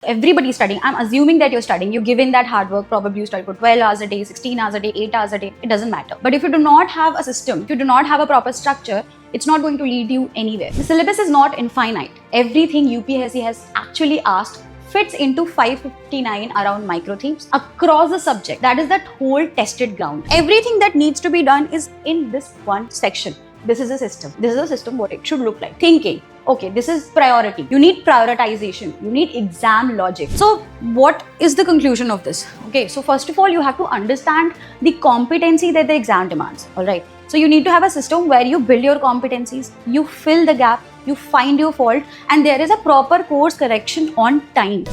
Everybody's studying. I'm assuming that you're studying. You're given that hard work. Probably you study for 12 hours a day, 16 hours a day, 8 hours a day. It doesn't matter. But if you do not have a system, if you do not have a proper structure, it's not going to lead you anywhere. The syllabus is not infinite. Everything UPSC has actually asked fits into 559 around micro themes across the subject. That is that whole tested ground. Everything that needs to be done is in this one section. This is a system. This is a system what it should look like. Thinking. Okay, this is priority. You need prioritization. You need exam logic. So what is the conclusion of this? Okay, so first of all, you have to understand the competency that the exam demands. All right. So you need to have a system where you build your competencies, you fill the gap, you find your fault, and there is a proper course correction on time.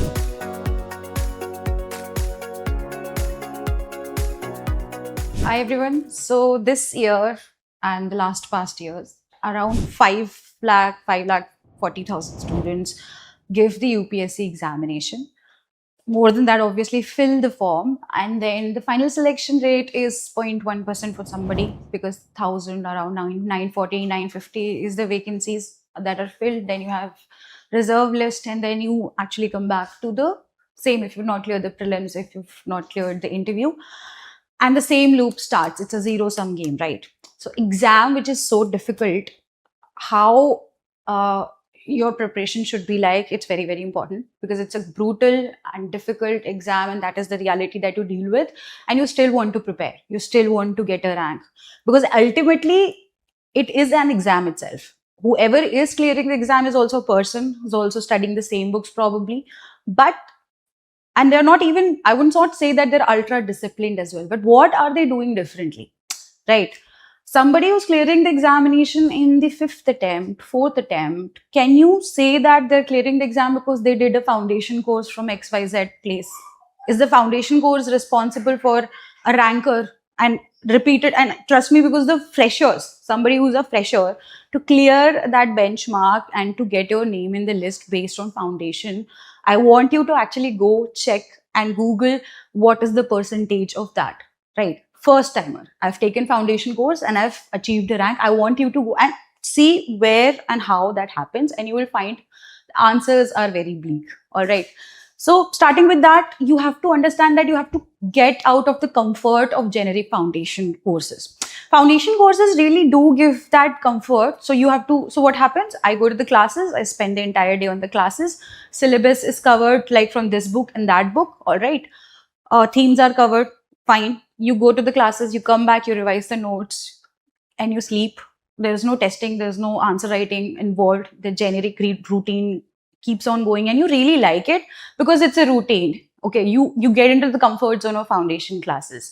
Hi everyone. So this year and the past years, around 5,40,000 students give the UPSC examination. More than that, obviously, fill the form, and then the final selection rate is 0.1% for somebody because 1,000, around 940, 950 is the vacancies that are filled. Then you have reserve list, and then you actually come back to the same if you've not cleared the prelims, if you've not cleared the interview. And the same loop starts. It's a zero-sum game, right? So exam, which is so difficult, how your preparation should be like, it's very, very important because it's a brutal and difficult exam, and that is the reality that you deal with. And you still want to prepare. You still want to get a rank because ultimately it is an exam itself. Whoever is clearing the exam is also a person who's also studying the same books probably, and they're not even, I would not say that they're ultra disciplined as well, but what are they doing differently, right? Somebody who's clearing the examination in the 5th attempt, 4th attempt, can you say that they're clearing the exam because they did a foundation course from XYZ place? Is the foundation course responsible for a ranker and repeated? And trust me, because the freshers, somebody who's a fresher, to clear that benchmark and to get your name in the list based on foundation, I want you to actually go check and Google what is the percentage of that, right? First timer, I've taken foundation course and I've achieved a rank. I want you to go and see where and how that happens, and you will find the answers are very bleak. All right. So starting with that, you have to understand that you have to get out of the comfort of generic foundation courses. Foundation courses really do give that comfort. So you have to, so what happens? I go to the classes, I spend the entire day on the classes. Syllabus is covered like from this book and that book. All right. Themes are covered. Fine. You go to the classes, you come back, you revise the notes, and you sleep. There's no testing, there's no answer writing involved. The generic routine keeps on going, and you really like it because it's a routine. Okay, you get into the comfort zone of foundation classes.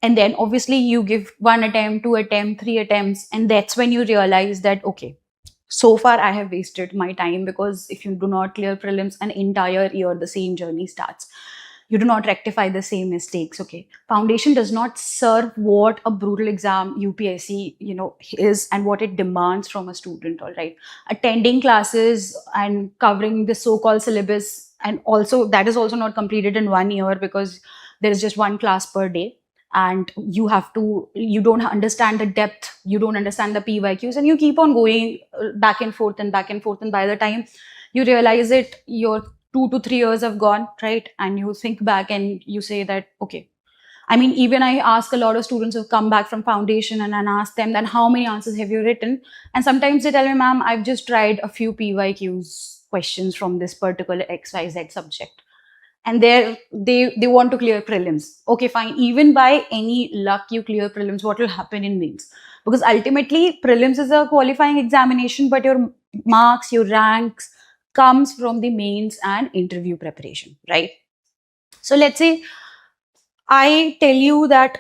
And then obviously you give 1 attempt, 2 attempts, 3 attempts, and that's when you realize that, okay, so far I have wasted my time, because if you do not clear prelims, an entire year, the same journey starts. You do not rectify the same mistakes. Okay, foundation does not serve what a brutal exam UPSC is and what it demands from a student. All right, attending classes and covering the so-called syllabus, and also that is also not completed in 1 year because there is just one class per day, and you don't understand the depth, you don't understand the PYQs, and you keep on going back and forth and back and forth, and by the time you realize it, you're 2 to 3 years have gone, right? And you think back and you say that, okay. I mean, even I ask a lot of students who come back from foundation and ask them that how many answers have you written? And sometimes they tell me, ma'am, I've just tried a few PYQs questions from this particular XYZ subject. And they want to clear prelims. Okay, fine. Even by any luck, you clear prelims, what will happen in mains? Because ultimately, prelims is a qualifying examination, but your marks, your ranks, comes from the mains and interview preparation, right? So let's say I tell you that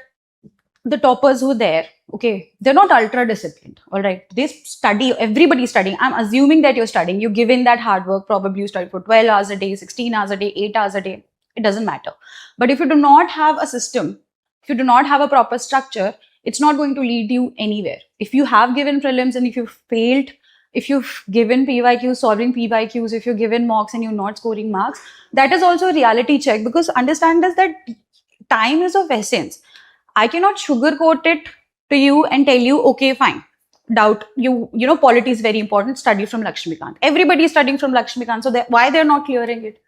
the toppers who are there, okay, they're not ultra disciplined, all right? They study, everybody's studying. I'm assuming that you're studying. You're given that hard work. Probably you study for 12 hours a day, 16 hours a day, 8 hours a day. It doesn't matter. But if you do not have a system, if you do not have a proper structure, it's not going to lead you anywhere. If you have given prelims and if you failed, if you've given PYQs, solving PYQs, if you're given mocks and you're not scoring marks, that is also a reality check, because understand this, that time is of essence. I cannot sugarcoat it to you and tell you, okay, fine, doubt, polity is very important, study from Lakshmikant. Everybody is studying from Lakshmikant, so why they're not clearing it?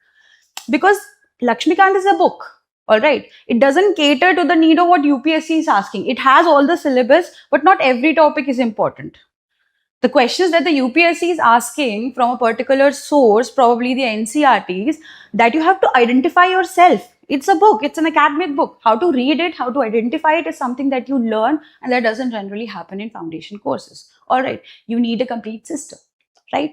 because Lakshmikant is a book. All right. It doesn't cater to the need of what UPSC is asking. It has all the syllabus, but not every topic is important. The questions that the UPSC is asking from a particular source, probably the NCRTs, that you have to identify yourself. It's a book, it's an academic book. How to read it, how to identify it is something that you learn, and that doesn't generally happen in foundation courses. All right, you need a complete system, right?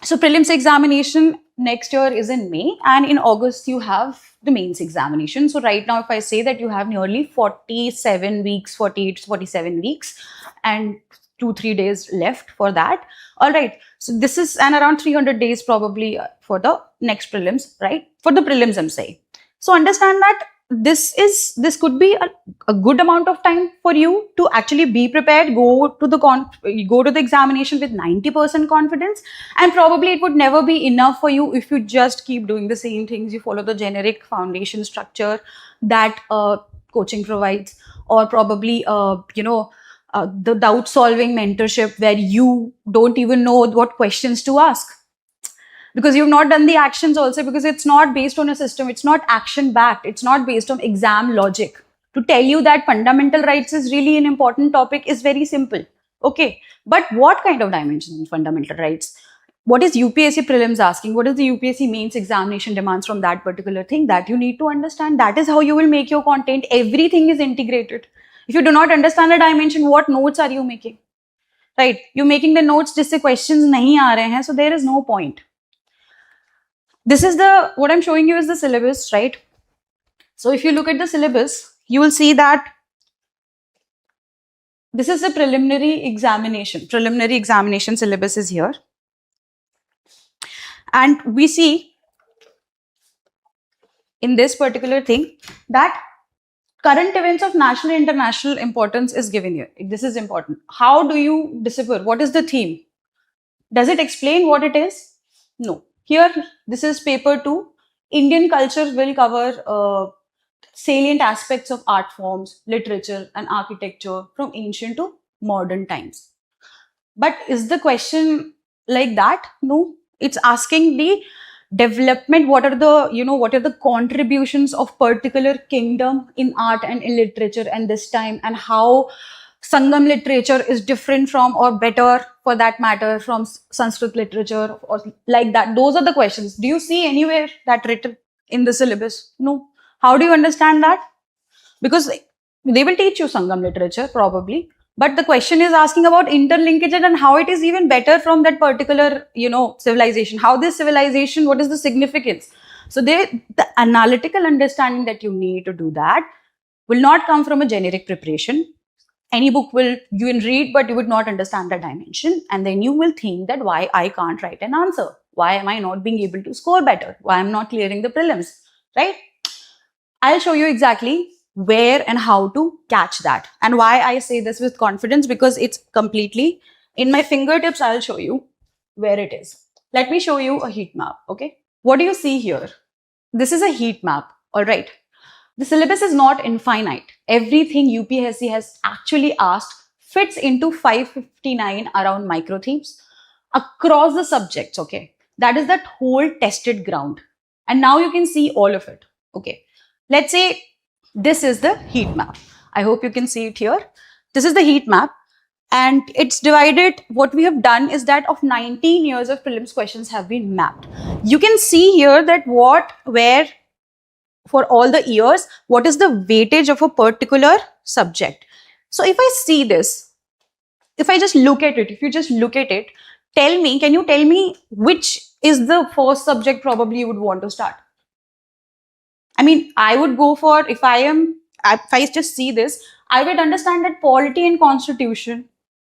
So prelims examination next year is in May, and in August you have the mains examination. So right now, if I say that you have nearly 47 weeks, 48, 47 weeks, and 2-3 days left for that. All right. So this is and around 300 days probably for the next prelims, right? For the prelims, I'm saying. So understand that this could be a good amount of time for you to actually be prepared, go to the examination with 90% confidence, and probably it would never be enough for you if you just keep doing the same things. You follow the generic foundation structure that coaching provides, or probably the doubt solving mentorship where you don't even know what questions to ask because you've not done the actions also, because it's not based on a system, it's not action backed, it's not based on exam logic. To tell you that fundamental rights is really an important topic is very simple. Okay, but what kind of dimensions in fundamental rights? What is UPSC prelims asking? What is the UPSC mains examination demands from that particular thing? That you need to understand. That is how you will make your content. Everything is integrated. If you do not understand the dimension, what notes are you making? Right? You're making the notes जिससे questions नहीं आ रहे हैं, so there is no point. This is what I'm showing you is the syllabus, right? So if you look at the syllabus, you will see that this is the preliminary examination. Preliminary examination syllabus is here. And we see in this particular thing that current events of national and international importance is given here. This is important. How do you decipher? What is the theme? Does it explain what it is? No. Here, this is paper 2. Indian culture will cover salient aspects of art forms, literature, and architecture from ancient to modern times. But is the question like that? No. It's asking the development, what are the contributions of particular kingdom in art and in literature and this time, and how Sangam literature is different from, or better for that matter, from Sanskrit literature, or like that. Those are the questions. Do you see anywhere that written in the syllabus? No. How do you understand that? Because they will teach you Sangam literature probably, but the question is asking about interlinkages and how it is even better from that particular, civilization. How this civilization, what is the significance? So the analytical understanding that you need to do that will not come from a generic preparation. Any book you will read, but you would not understand the dimension. And then you will think that why I can't write an answer? Why am I not being able to score better? Why I'm not clearing the prelims, right? I'll show you exactly where and how to catch that. And why I say this with confidence, because it's completely in my fingertips. I'll show you where it is. Let me show you a heat map, okay? What do you see here? This is a heat map, all right? The syllabus is not infinite. Everything UPSC has actually asked fits into 559 around micro themes across the subjects, okay? That is that whole tested ground. And now you can see all of it, okay? Let's say this is the heat map. I hope you can see it here. This is the heat map. And it's divided. What we have done is that of 19 years of prelims questions have been mapped. You can see here that where, for all the years, what is the weightage of a particular subject. So if I see this, if I just look at it, if you just look at it, can you tell me which is the first subject probably you would want to start? I mean, I would go for, if I just see this, I would understand that polity and constitution,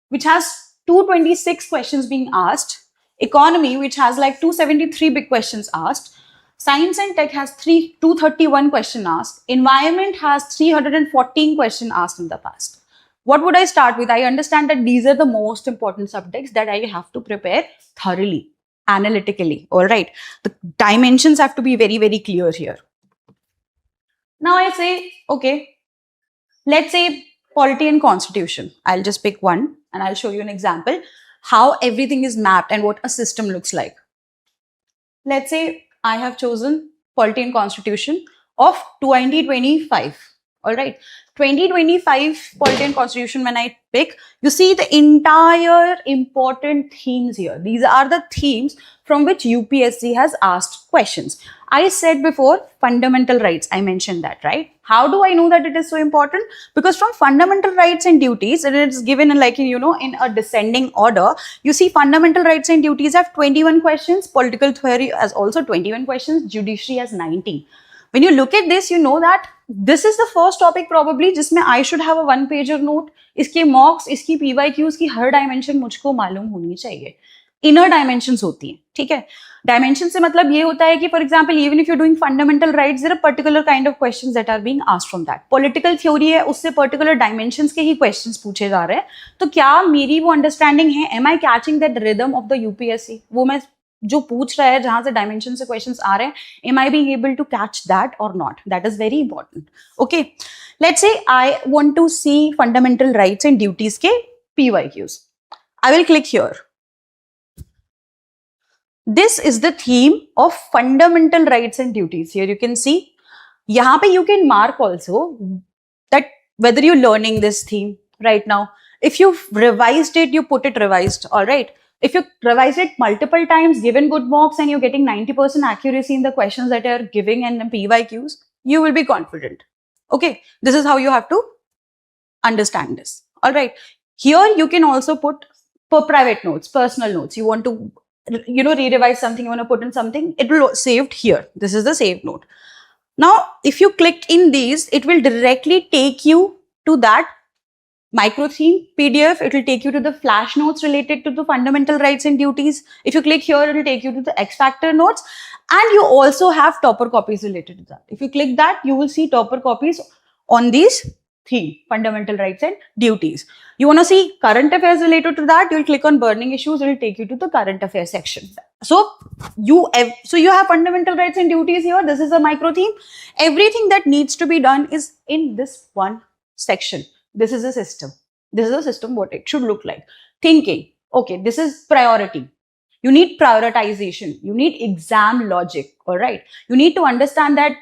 which has 226 questions being asked, economy, which has like 273 big questions asked, science and tech has 231 questions asked, environment has 314 questions asked in the past. What would I start with? I understand that these are the most important subjects that I have to prepare thoroughly, analytically, all right? The dimensions have to be very, very clear here. Now I say, okay, let's say polity and constitution. I'll just pick one and I'll show you an example how everything is mapped and what a system looks like. Let's say I have chosen Polity and Constitution of 2025. All right. 2025 Polity and Constitution, when I pick, you see the entire important themes here. These are the themes from which UPSC has asked questions. I said before, fundamental rights. I mentioned that, right? How do I know that it is so important? Because from fundamental rights and duties, and it's given in like, in a descending order, you see fundamental rights and duties have 21 questions, political theory has also 21 questions, judiciary has 19. When you look at this, you know that this is the first topic probably जिसमें I should have a one pager note. इसके mocks, इसकी PYQs की हर dimension मुझको मालूम होनी चाहिए. Inner dimensions होती हैं, ठीक है. Dimension से मतलब ये होता है कि for example, even if you're doing fundamental rights, there are particular kind of questions that are being asked from that. Political theory है, उससे particular dimensions के ही questions पूछे जा रहे हैं. तो क्या मेरी वो understanding है? Am I catching that rhythm of the UPSC? वो मैं जो पूछ रहा है जहां से डायमेंशन से क्वेश्चंस आ रहे हैं, am I being able to catch that or not? That is very important. Okay, let's say I want to see fundamental rights and duties के PYQs. I will click here. This is the theme of fundamental rights and duties. Here you can see. यहाँ पे you can mark also that whether you're learning this theme right now. If you've revised it, you put it revised. All right. If you revise it multiple times, given good marks, and you're getting 90% accuracy in the questions that you're giving and the PYQs, you will be confident. Okay, this is how you have to understand this. All right. Here you can also put for private notes, personal notes. You want to, re-revise something, you want to put in something, it will saved here. This is the save note. Now, if you click in these, it will directly take you to that micro theme PDF. It will take you to the flash notes related to the fundamental rights and duties. If you click here, it will take you to the X Factor notes. And you also have topper copies related to that. If you click that, you will see topper copies on these theme, fundamental rights and duties. You want to see current affairs related to that, you will click on burning issues, it will take you to the current affairs section. So you have fundamental rights and duties here. This is a micro theme. Everything that needs to be done is in this one section. This is a system. This is a system, what it should look like. Thinking. Okay, this is priority. You need prioritization. You need exam logic. All right. You need to understand that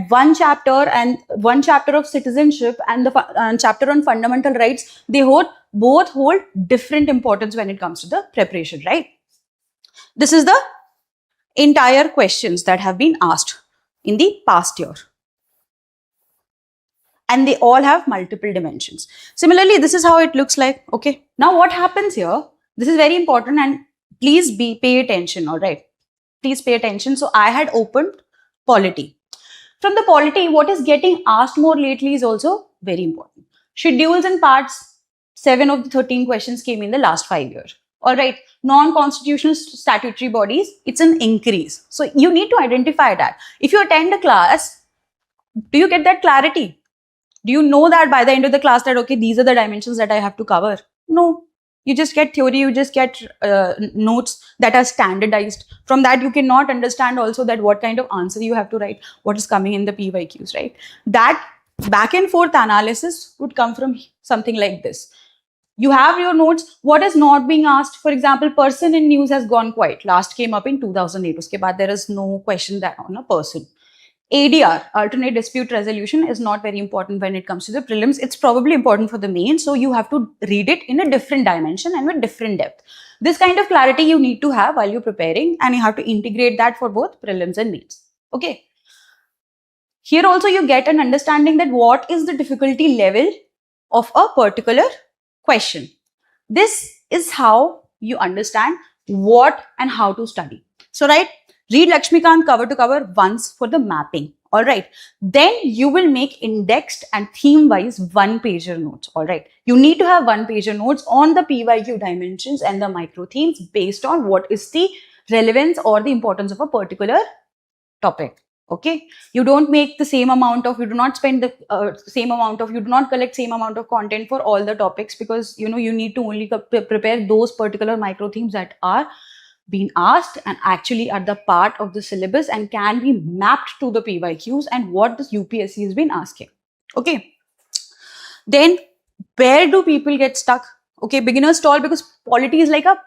one chapter of citizenship and the chapter on fundamental rights, they both hold different importance when it comes to the preparation, right? This is the entire questions that have been asked in the past year. And they all have multiple dimensions. Similarly, this is how it looks like. Okay. Now what happens here? This is very important and please pay attention. All right. Please pay attention. So I had opened polity. From the polity, what is getting asked more lately is also very important. Schedules and parts, 7 of the 13 questions came in the last 5 years. All right. Non-constitutional statutory bodies, it's an increase. So you need to identify that. If you attend a class, do you get that clarity? Do you know that by the end of the class that, okay, these are the dimensions that I have to cover? No. You just get theory, you just get notes that are standardized. From that, you cannot understand also that what kind of answer you have to write, what is coming in the PYQs, right? That back and forth analysis would come from something like this. You have your notes, what is not being asked. For example, person in news has gone quiet. Last came up in 2008. Uske baad there is no question that on a person. ADR, alternate dispute resolution, is not very important when it comes to the prelims. It's probably important for the main, so you have to read it in a different dimension and with different depth. This kind of clarity you need to have while you're preparing, and you have to integrate that for both prelims and mains. Okay. Here also you get an understanding that what is the difficulty level of a particular question. This is how you understand what and how to study. So, right, read Lakshmikant cover to cover once for the mapping. All right. Then you will make indexed and theme-wise one-pager notes. All right. You need to have one-pager notes on the PYQ dimensions and the micro themes based on what is the relevance or the importance of a particular topic. Okay. You don't make the same amount of, you do not spend the same amount of, you do not collect same amount of content for all the topics, because, you need to only prepare those particular micro themes that are being asked and actually are the part of the syllabus and can be mapped to the PYQs and what this UPSC has been asking. Okay. Then where do people get stuck? Okay, beginner stall, because polity is like a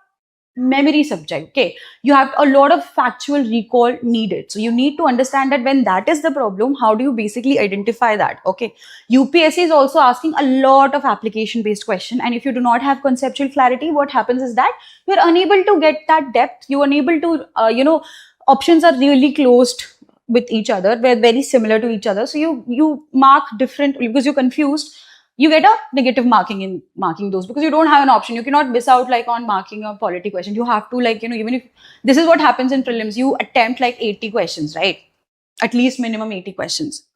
memory subject. Okay, you have a lot of factual recall needed, so you need to understand that when that is the problem, how do you basically identify that? Okay, UPSC is also asking a lot of application based question, and if you do not have conceptual clarity, what happens is that you're unable to get that depth, you're unable to options are really closed with each other, they're very similar to each other, so you mark different because you're confused, you get a negative marking in marking those because you don't have an option. You cannot miss out like on marking a polity question. You have to like, even if this is what happens in prelims, you attempt like 80 questions, right? At least minimum 80 questions.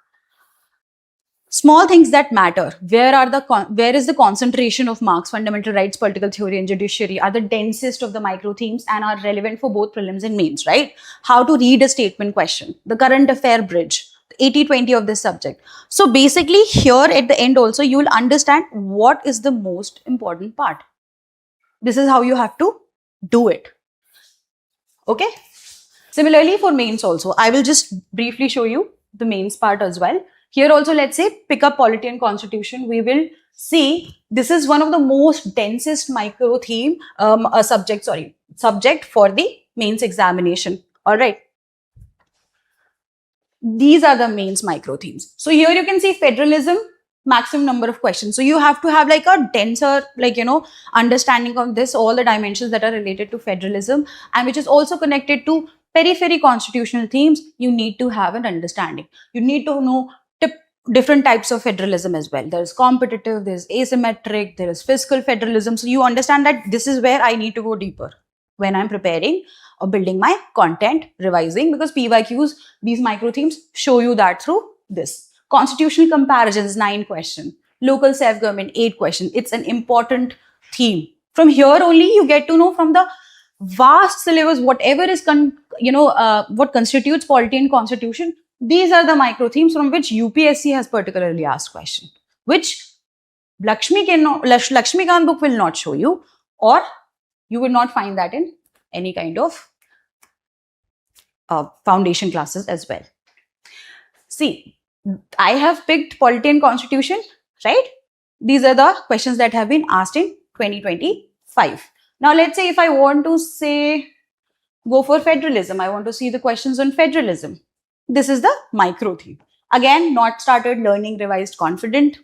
Small things that matter. Where is the concentration of marks? Fundamental rights, political theory, and judiciary are the densest of the micro themes and are relevant for both prelims and mains, right? How to read a statement question, the current affair bridge, 80-20 of this subject. So basically here at the end also you will understand what is the most important part. This is how you have to do it. Okay. Similarly for mains also, I will just briefly show you the mains part as well. Here also, let's say pick up polity and constitution. We will see this is one of the most densest micro theme subject for the mains examination. All right. These are the mains micro themes. So here you can see federalism, maximum number of questions. So you have to have like a denser, understanding of this, all the dimensions that are related to federalism and which is also connected to periphery constitutional themes. You need to have an understanding. You need to know different types of federalism as well. There is competitive, there is asymmetric, there is fiscal federalism. So you understand that this is where I need to go deeper when I'm preparing or building my content, revising, because PYQs, these micro themes show you that through this. Constitutional comparisons, 9 questions. Local self-government, 8 questions. It's an important theme. From here only you get to know from the vast syllabus, whatever is, what constitutes polity and constitution. These are the micro themes from which UPSC has particularly asked question, which Lakshmikant book will not show you, or you will not find that in any kind of foundation classes as well. See, I have picked polity and constitution, right? These are the questions that have been asked in 2025. Now, let's say if I want to say go for federalism, I want to see the questions on federalism. This is the micro theme. Again, not started, learning, revised, confident.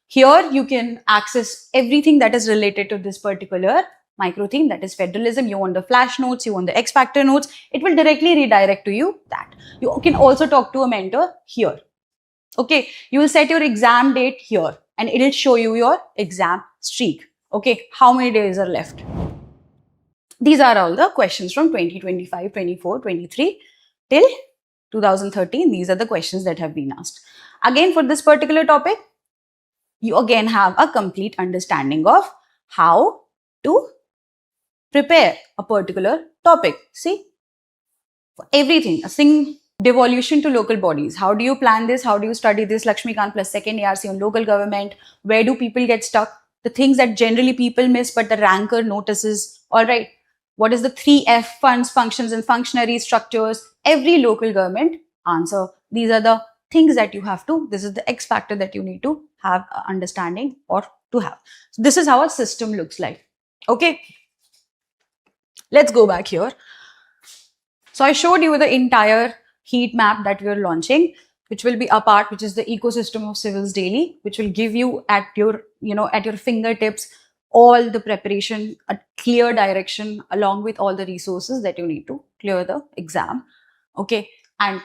Here you can access everything that is related to this particular micro theme, that is federalism. You want the flash notes, you want the X factor notes. It will directly redirect to you that. You can also talk to a mentor here. Okay, you will set your exam date here and it will show you your exam streak. Okay, how many days are left? These are all the questions from 2025, 24, 23 till 2013. These are the questions that have been asked. Again, for this particular topic, you again have a complete understanding of how to prepare a particular topic. See, for everything, devolution to local bodies. How do you plan this? How do you study this? Lakshmikant plus second ARC on local government. Where do people get stuck? The things that generally people miss, but the ranker notices. All right. What is the 3F funds, functions and functionary structures? Every local government answer. These are the things that you have to, this is the X factor that you need to have understanding or to have. So this is how a system looks like. Okay. Let's go back here. So I showed you the entire heat map that we are launching, which will be a part, which is the ecosystem of Civils Daily, which will give you at your, at your fingertips, all the preparation, a clear direction along with all the resources that you need to clear the exam. Okay. And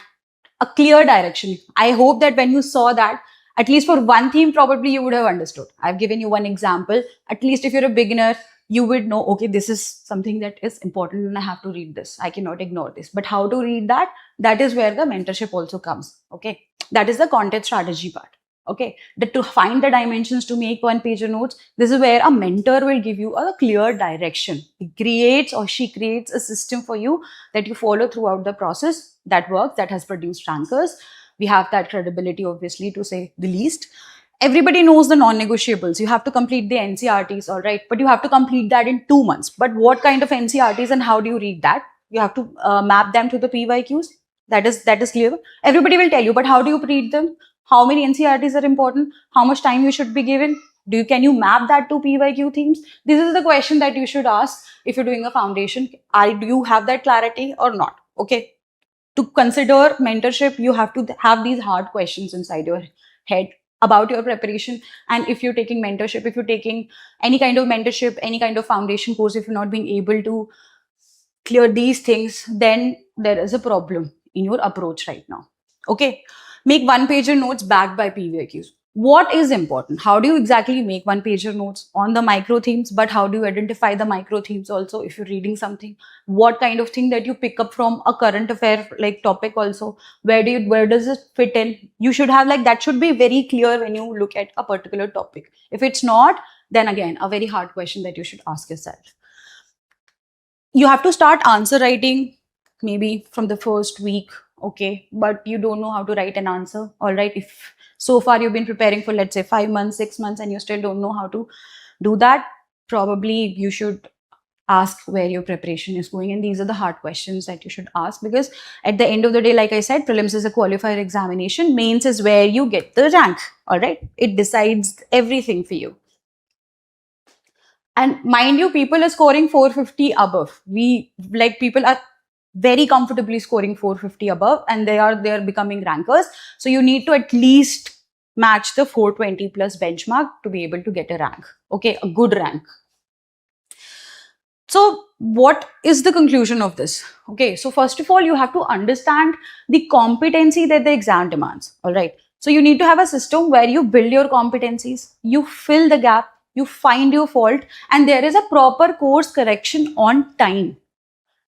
a clear direction. I hope that when you saw that, at least for one theme, probably you would have understood. I've given you one example. At least if you're a beginner, you would know, okay, this is something that is important and I have to read this. I cannot ignore this. But how to read that? That is where the mentorship also comes. Okay. That is the content strategy part. Okay. That to find the dimensions to make one-pager notes, this is where a mentor will give you a clear direction. He creates or she creates a system for you that you follow throughout the process that works, that has produced rankers. We have that credibility, obviously, to say the least. Everybody knows the non-negotiables. You have to complete the NCRTs, all right, but you have to complete that in 2 months. But what kind of NCRTs and how do you read that? You have to map them to the PYQs. That is clear. Everybody will tell you, but how do you read them? How many NCRTs are important? How much time you should be given? Can you map that to PYQ themes? This is the question that you should ask if you're doing a foundation. Do you have that clarity or not? Okay. To consider mentorship, you have to have these hard questions inside your head about your preparation. And if you're taking mentorship, if you're taking any kind of mentorship, any kind of foundation course, if you're not being able to clear these things, then there is a problem in your approach right now. Okay. Make one-pager notes backed by PYQs. What is important? How do you exactly make one-pager notes on the micro themes? But how do you identify the micro themes also if you're reading something? What kind of thing that you pick up from a current affair like topic also? Where does it fit in? You should have that should be very clear when you look at a particular topic. If it's not, then again, a very hard question that you should ask yourself. You have to start answer writing maybe from the first week, okay? But you don't know how to write an answer, all right? If so far you've been preparing for, let's say, 5 months, 6 months, and you still don't know how to do that, probably you should ask where your preparation is going. And these are the hard questions that you should ask, because at the end of the day, like I said, prelims is a qualifier examination. Mains is where you get the rank, all right? It decides everything for you. And mind you, people are scoring 450 above. People are very comfortably scoring 450 above, and they are becoming rankers. So you need to at least match the 420 plus benchmark to be able to get a rank. Okay, a good rank. So what is the conclusion of this? Okay, so first of all, you have to understand the competency that the exam demands. All right. So you need to have a system where you build your competencies, you fill the gap, you find your fault, and there is a proper course correction on time.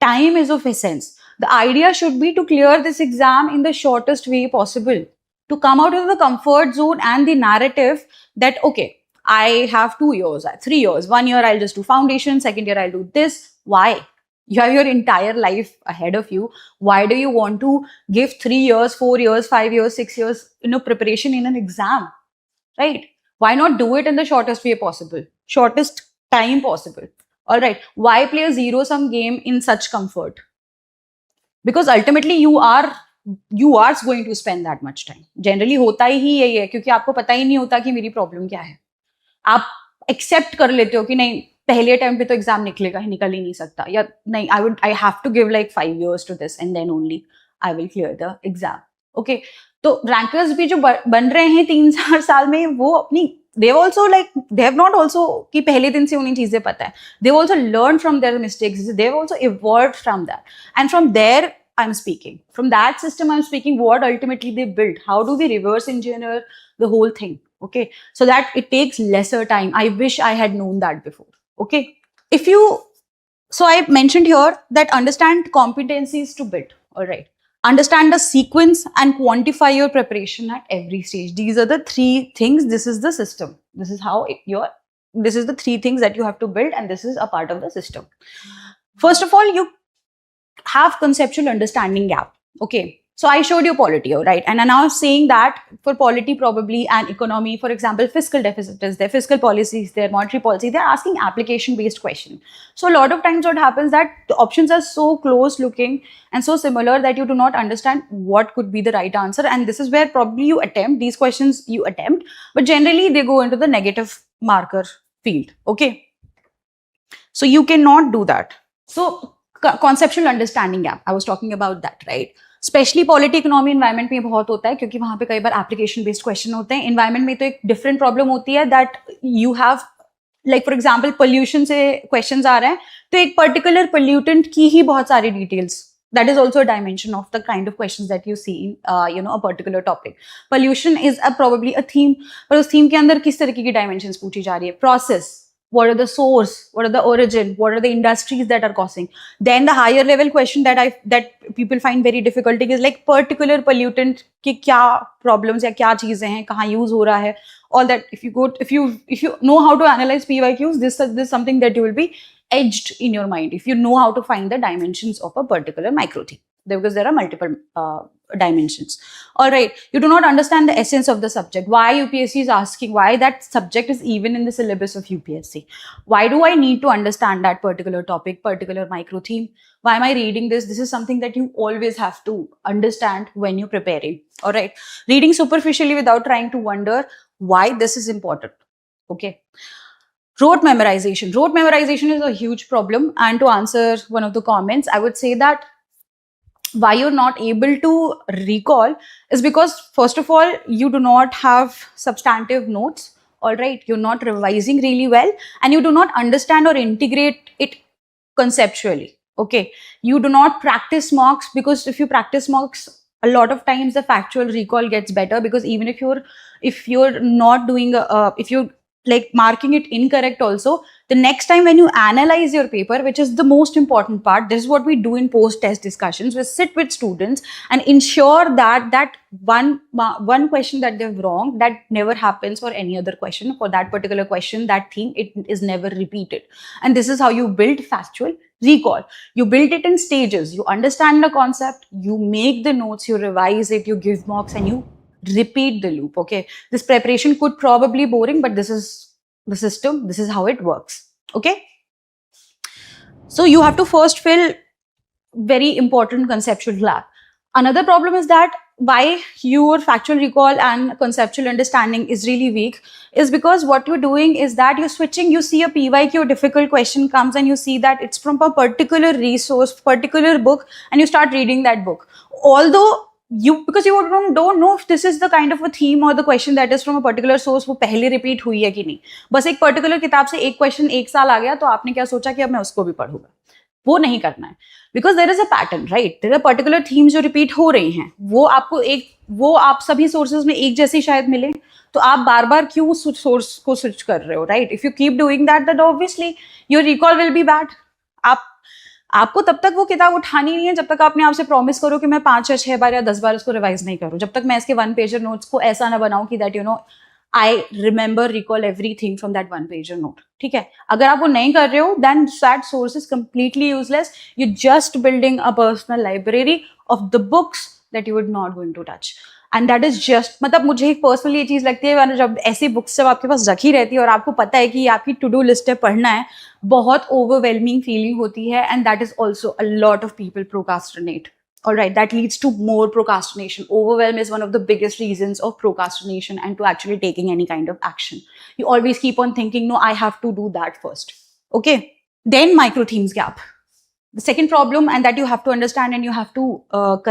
Time is of essence. The idea should be to clear this exam in the shortest way possible, to come out of the comfort zone and the narrative that, okay, I have 2 years, 3 years, 1 year I'll just do foundation, second year I'll do this. Why? You have your entire life ahead of you. Why do you want to give 3 years, 4 years, 5 years, 6 years, preparation in an exam, right? Why not do it in the shortest way possible, shortest time possible? All right. Why play a zero-sum game in such comfort? Because ultimately you are going to spend that much time. Generally होता ही यही है, क्योंकि आपको पता ही नहीं होता कि मेरी प्रॉब्लम क्या है. आप एक्सेप्ट कर लेते हो कि नहीं, पहले टाइम पे तो एग्जाम निकल ही नहीं सकता, या नहीं, I have to give 5 years to this and then only I will clear the exam. Okay. तो रैंकर्स भी जो बन रहे हैं 3-4 साल में, वो अपनी they have not also कि पहले दिन से उन्हें चीजें पता है. They've also learned from their mistakes. They've also evolved from that. And from there, I'm speaking. From that system, I'm speaking what ultimately they built. How do we reverse engineer the whole thing? Okay. So that it takes lesser time. I wish I had known that before. Okay. So I mentioned here that understand competencies to build. All right. Understand the sequence and quantify your preparation at every stage. These are the 3 things. This is the system. This is how this is the 3 things that you have to build, and this is a part of the system. First of all, you have conceptual understanding gap. Okay. So I showed you polity, right? And I'm now saying that for polity probably and economy, for example, fiscal deficit is there, fiscal policies there, monetary policy, they're asking application-based question. So a lot of times what happens that the options are so close looking and so similar that you do not understand what could be the right answer. And this is where probably you attempt, these questions you attempt, but generally they go into the negative marker field. Okay. So you cannot do that. So conceptual understanding gap, I was talking about that, right? Specially polity economy environment में बहुत होता है, क्योंकि वहां पे कई बार application based question होते हैं. एनवायरमेंट में तो एक डिफरेंट प्रॉब्लम होती है that you have for example pollution से क्वेश्चंस आ रहे हैं, तो एक पर्टिकुलर पोल्यूटेंट की ही बहुत सारी details, that is also a dimension of the kind of questions that you see in a particular topic. Pollution is probably a theme, पर उस theme के अंदर किस तरीके की dimensions पूछी जा रही है? Process, what are the source, what are the origin, what are the industries that are causing? Then the higher level question that people find very difficult is particular pollutant की क्या problems या क्या चीजें हैं, कहाँ use हो रहा है, all that. If you know how to analyze PYQs, this is something that you will be edged in your mind if you know how to find the dimensions of a particular micro theme, because there are multiple dimensions. All right. You do not understand the essence of the subject. Why UPSC is asking, why that subject is even in the syllabus of UPSC. Why do I need to understand that particular topic, particular micro theme? Why am I reading this? This is something that you always have to understand when you're preparing. All right. Reading superficially without trying to wonder why this is important. Okay. Rote memorization. Rote memorization is a huge problem. And to answer one of the comments, I would say that why you're not able to recall is because, first of all, you do not have substantive notes. All right, you're not revising really well, and you do not understand or integrate it conceptually. Okay, you do not practice mocks, because if you practice mocks, a lot of times the factual recall gets better, because even if you're not doing if you're like marking it incorrect also, the next time when you analyze your paper, which is the most important part, this is what we do in post test discussions. We sit with students and ensure that one question that they're wrong, that never happens for any other question. For that particular question, that theme, it is never repeated. And this is how you build factual recall. You build it in stages. You understand the concept, you make the notes, you revise it, you give mocks, and you repeat the loop. Okay, this preparation could probably boring, but this is the system, this is how it works. Okay, so you have to first fill very important conceptual gap. Another problem is that why your factual recall and conceptual understanding is really weak is because what you're doing is that you're switching. You see a PYQ difficult question comes and you see that it's from a particular resource, particular book, and you start reading that book. Although because you don't know if this is the kind of a theme or the question that is from a particular source, वो पहले repeat हुई है कि नहीं. बस एक particular किताब से एक question एक साल आ गया तो आपने क्या सोचा कि अब मैं उसको भी पढ़ूंगा. वो नहीं करना है. Because there is a pattern, right, there are particular themes जो रिपीट हो रही हैं, वो आप सभी सोर्सेज में एक जैसी शायद मिले, तो आप बार बार क्यों सोर्स को स्विच कर रहे हो, right? If you keep doing that obviously your recall will be bad. आपको तब तक वो किताब उठानी नहीं है जब तक आपने आपसे प्रॉमिस करो कि मैं 5 या 6 बार या 10 बार उसको रिवाइज नहीं करूं, जब तक मैं इसके 1 पेजर नोट्स को ऐसा ना बनाऊं कि that I remember, recall everything from that 1 pager note. ठीक है, अगर आप वो नहीं कर रहे हो, then that source is completely useless. You're just building a personal library of the books that you would not going to touch. And that is just, मतलब मुझे एक पर्सनली ये चीज लगती है, जब ऐसी बुक्स जब आपके पास रखी रहती है और आपको पता है कि आपकी टू डू लिस्ट है, पढ़ना है, बहुत ओवरवेलमिंग फीलिंग होती है. And that is also a lot of people procrastinate. All right, that leads to more procrastination. Overwhelm is one of the biggest reasons of procrastination and to actually taking any kind of action. You always keep on thinking, no, I have to do that first. Okay. Then micro themes gap. The second problem, and that you have to understand and you have to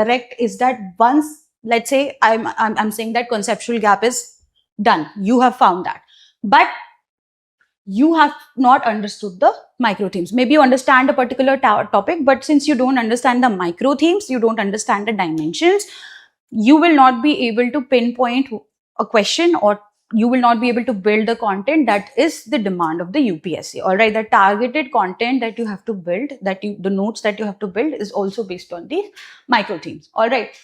correct, is that once, let's say, I'm saying that conceptual gap is done. You have found that, but you have not understood the micro themes. Maybe you understand a particular topic, but since you don't understand the micro themes, you don't understand the dimensions, you will not be able to pinpoint a question, or you will not be able to build the content that is the demand of the UPSC. All right, the targeted content that you have to build, the notes that you have to build is also based on these micro themes. All right,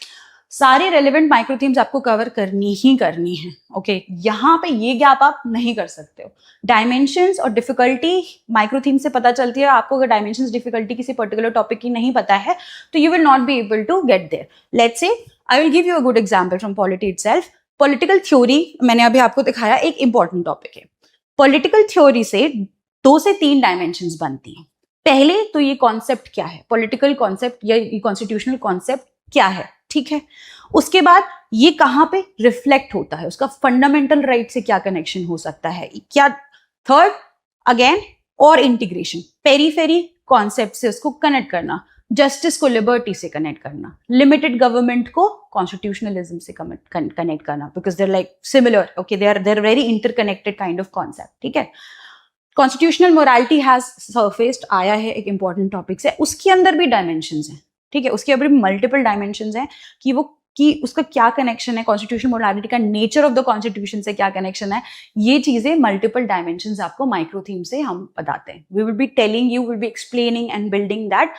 सारे relevant micro themes आपको cover करनी ही करनी है. Okay, यहाँ पे ये gap आप नहीं कर सकते हो. डायमेंशंस और डिफिकल्टी माइक्रो थीम से पता चलती है. आपको अगर डायमेंशंस डिफिकल्टी किसी पर्टिकुलर टॉपिक की नहीं पता है तो you will not be able to get there. Let's say I will give you a good example from polity itself. Political theory मैंने अभी आपको दिखाया, एक इंपॉर्टेंट टॉपिक है. पॉलिटिकल थ्योरी से 2 से 3 डायमेंशंस बनती हैं. पहले तो ये कॉन्सेप्ट क्या है, पॉलिटिकल कॉन्सेप्ट या कॉन्स्टिट्यूशनल कॉन्सेप्ट क्या है, ठीक है. उसके बाद ये कहां पे रिफ्लेक्ट होता है, उसका फंडामेंटल राइट से क्या कनेक्शन हो सकता है, क्या. थर्ड, अगेन, और इंटीग्रेशन, पेरीफेरी कॉन्सेप्ट से उसको कनेक्ट करना, जस्टिस को लिबर्टी से कनेक्ट करना, लिमिटेड गवर्नमेंट को कॉन्स्टिट्यूशनलिज्म से कनेक्ट करना, because they're like similar. Okay, they are very interconnected kind of concept. ठीक है. कॉन्स्टिट्यूशनल मोरालिटी हैज सरफेस्ड, आया है, एक इंपॉर्टेंट टॉपिक है. उसके अंदर भी डायमेंशंस हैं. ठीक है, उसके अंदर भी मल्टीपल डायमेंशंस हैं कि उसका क्या कनेक्शन है, कॉन्स्टिट्यूशन मोरालिटी का नेचर ऑफ द कॉन्स्टिट्यूशन से क्या कनेक्शन है. ये चीजें मल्टीपल डायमेंशंस आपको माइक्रो थीम से हम बताते हैं. We will be telling you, will be explaining and building that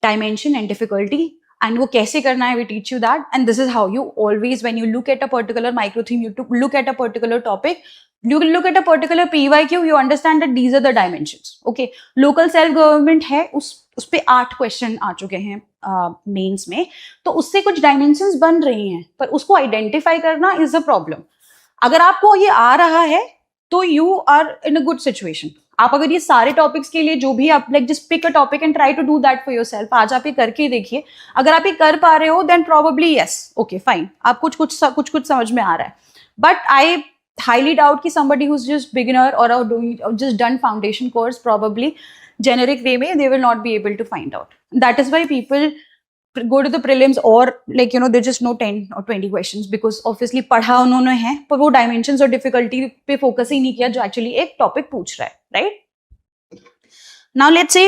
dimension and difficulty, and वो कैसे करना है, we teach you that. And this is how you always, when you look at a particular micro theme, you look at a particular topic, you will look at a particular PYQ, you understand that these are the dimensions. Okay, local self government है, उस पे 8 question आ चुके हैं mains में, तो उससे कुछ dimensions बन रही हैं, पर उसको आइडेंटिफाई करना इज अ प्रॉब्लम. अगर आपको ये आ रहा है तो you are in a good situation. आप अगर ये सारे टॉपिक्स के लिए जो भी आप like just pick a topic and try to do that for yourself. आज आप ये करके देखिए, अगर आप ये कर पा रहे हो then probably yes, okay fine, आप कुछ समझ में आ रहा है. बट आई highly doubt कि somebody who's just beginner or just done foundation course, probably generic way में they will not be able to find out. That is why people go to the prelims or like they just know 10 or 20 questions because obviously पढ़ा उन्होंने है पर वो dimensions और difficulty पे focus ही नहीं किया जो actually एक topic पूछ रहा है, right? Now let's say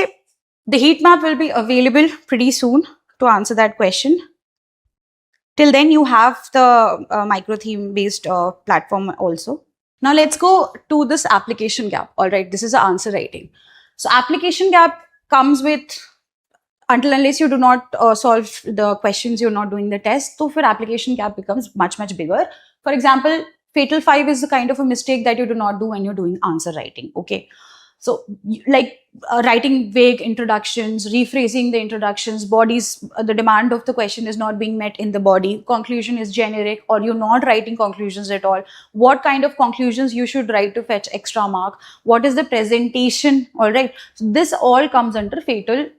the heat map will be available pretty soon to answer that question. Till then, you have the micro theme based platform also. Now let's go to this application gap. All right, this is the answer writing. So application gap comes with until unless you do not solve the questions, you're not doing the test. So for application gap becomes much bigger. For example, fatal 5 is the kind of a mistake that you do not do when you're doing answer writing. Okay. So like writing vague introductions, rephrasing the introductions, bodies, the demand of the question is not being met in the body, conclusion is generic, or you're not writing conclusions at all. What kind of conclusions you should write to fetch extra mark? What is the presentation? All right. So this all comes under fatal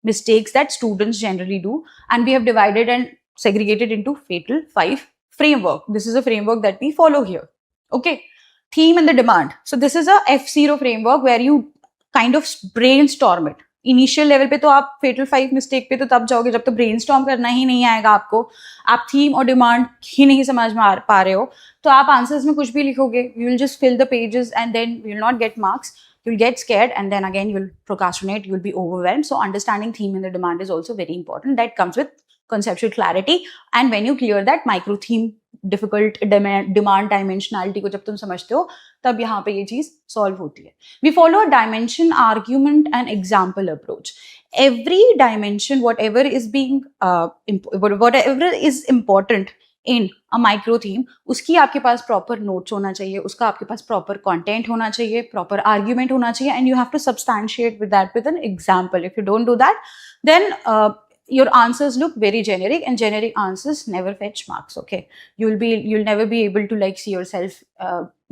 mistakes that students generally do. And we have divided and segregated into fatal 5 framework. This is a framework that we follow here. Okay. Theme and the demand. So this is a F0 framework where you kind of brainstorm it. Initial level पे तो आप fatal 5 mistake पे तो तब जाओगे जब तो brainstorm करना ही नहीं आएगा आपको, आप theme और demand ही नहीं समझ में पा रहे हो, तो आप answers में कुछ भी लिखोगे, you will just fill the pages and then you will not get marks, you'll get scared and then again you'll procrastinate, you'll be overwhelmed. So understanding theme and the demand is also very important. That comes with conceptual clarity, and when you clear that micro theme difficult demand dimensionality को जब तुम समझते हो तब यहाँ पे ये चीज सॉल्व होती है. We follow a dimension argument and example approach. Every dimension whatever is important in a micro theme, उसकी आपके पास प्रॉपर नोट्स होना चाहिए, उसका आपके पास प्रॉपर कंटेंट होना चाहिए, प्रॉपर आर्ग्यूमेंट होना चाहिए, and you have to substantiate with that with an example. If you don't do that then your answers look very generic, and generic answers never fetch marks. Okay, you'll never be able to like see yourself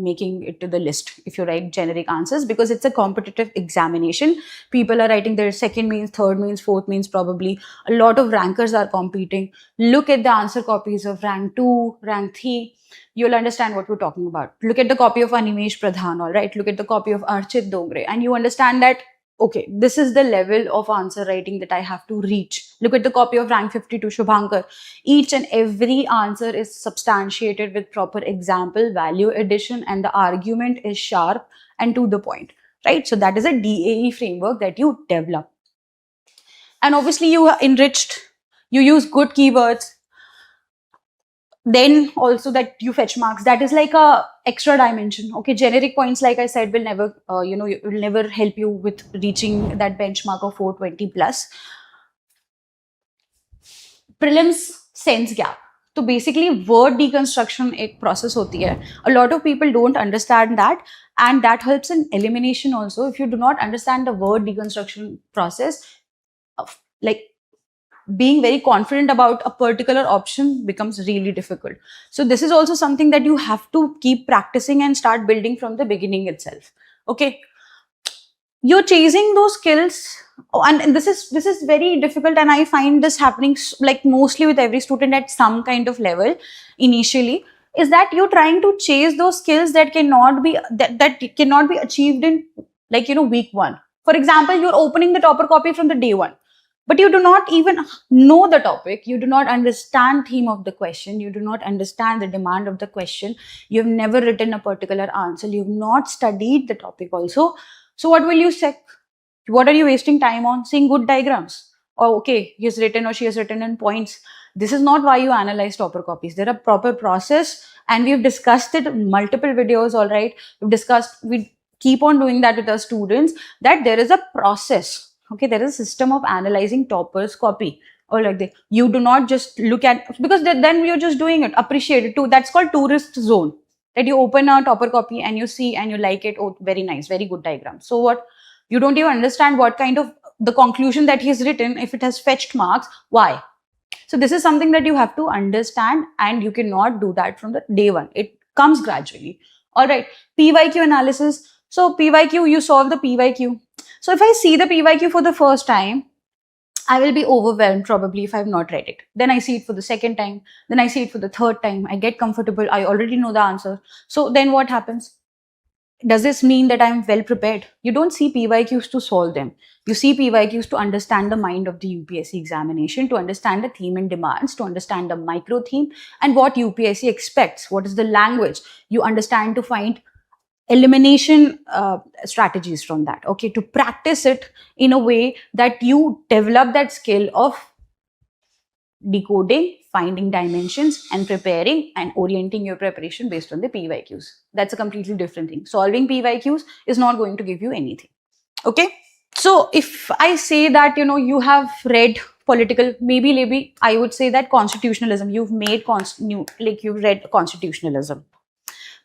making it to the list if you write generic answers, because it's a competitive examination. People are writing their second means, third means, fourth means, probably a lot of rankers are competing. Look at the answer copies of rank 2, rank 3. You'll understand what we're talking about. Look at the copy of Animesh Pradhan, all right? Look at the copy of Archit Dongre, and you understand that okay, this is the level of answer writing that I have to reach. Look at the copy of rank 52 Shubhankar. Each and every answer is substantiated with proper example, value addition, and the argument is sharp and to the point, right? So that is a DAE framework that you develop. And obviously you are enriched, you use good keywords, then also that you fetch marks. That is like a extra dimension. Okay, generic points, like I said, will never will never help you with reaching that benchmark of 420 plus. Prelims sense gap. So basically word deconstruction एक process होती है. A lot of people don't understand that, and that helps in elimination also. If you do not understand the word deconstruction process, like being very confident about a particular option becomes really difficult. So this is also something that you have to keep practicing and start building from the beginning itself. Okay, you're chasing those skills, and this is very difficult, and I find this happening like mostly with every student at some kind of level initially, is that you're trying to chase those skills that cannot be achieved in like week 1. For example, you're opening the topper copy from the day 1, but you do not even know the topic, you do not understand theme of the question, you do not understand the demand of the question, you've never written a particular answer, you've not studied the topic also. So what will you say? What are you wasting time on? Seeing good diagrams. Oh, okay, he has written or she has written in points. This is not why you analyze topper copies. There are proper process, and we've discussed it in multiple videos, all right? We keep on doing that with our students, that there is a process. Okay, there is a system of analyzing toppers copy, or like that. You do not just look at, because then you're just doing it, appreciate it too. That's called tourist zone. That you open a topper copy and you see and you like it. Oh, very nice, very good diagram. So what? You don't even understand what kind of the conclusion that he has written, if it has fetched marks, why? So this is something that you have to understand, and you cannot do that from the day 1. It comes gradually. All right, PYQ analysis. So PYQ, you solve the PYQ. So if I see the PYQ for the first time, I will be overwhelmed probably if I've not read it. Then I see it for the second time. Then I see it for the third time. I get comfortable. I already know the answer. So then what happens? Does this mean that I'm well prepared? You don't see PYQs to solve them. You see PYQs to understand the mind of the UPSC examination, to understand the theme and demands, to understand the micro theme and what UPSC expects. What is the language? You understand to find elimination strategies from that, okay, to practice it in a way that you develop that skill of decoding, finding dimensions and preparing and orienting your preparation based on the PYQs. That's a completely different thing. Solving PYQs is not going to give you anything, okay. So if I say that, you know, you have read political, maybe I would say that constitutionalism, you've made like you've read constitutionalism,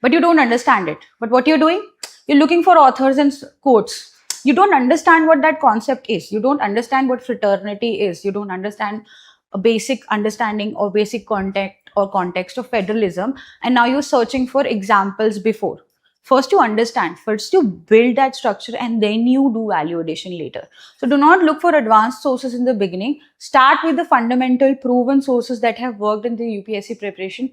but you don't understand it. But what you're doing, you're looking for authors and quotes. You don't understand what that concept is. You don't understand what fraternity is. You don't understand a basic understanding or basic context of federalism. And now you're searching for examples before. First you understand, first you build that structure, and then you do value addition later. So do not look for advanced sources in the beginning. Start with the fundamental proven sources that have worked in the UPSC preparation.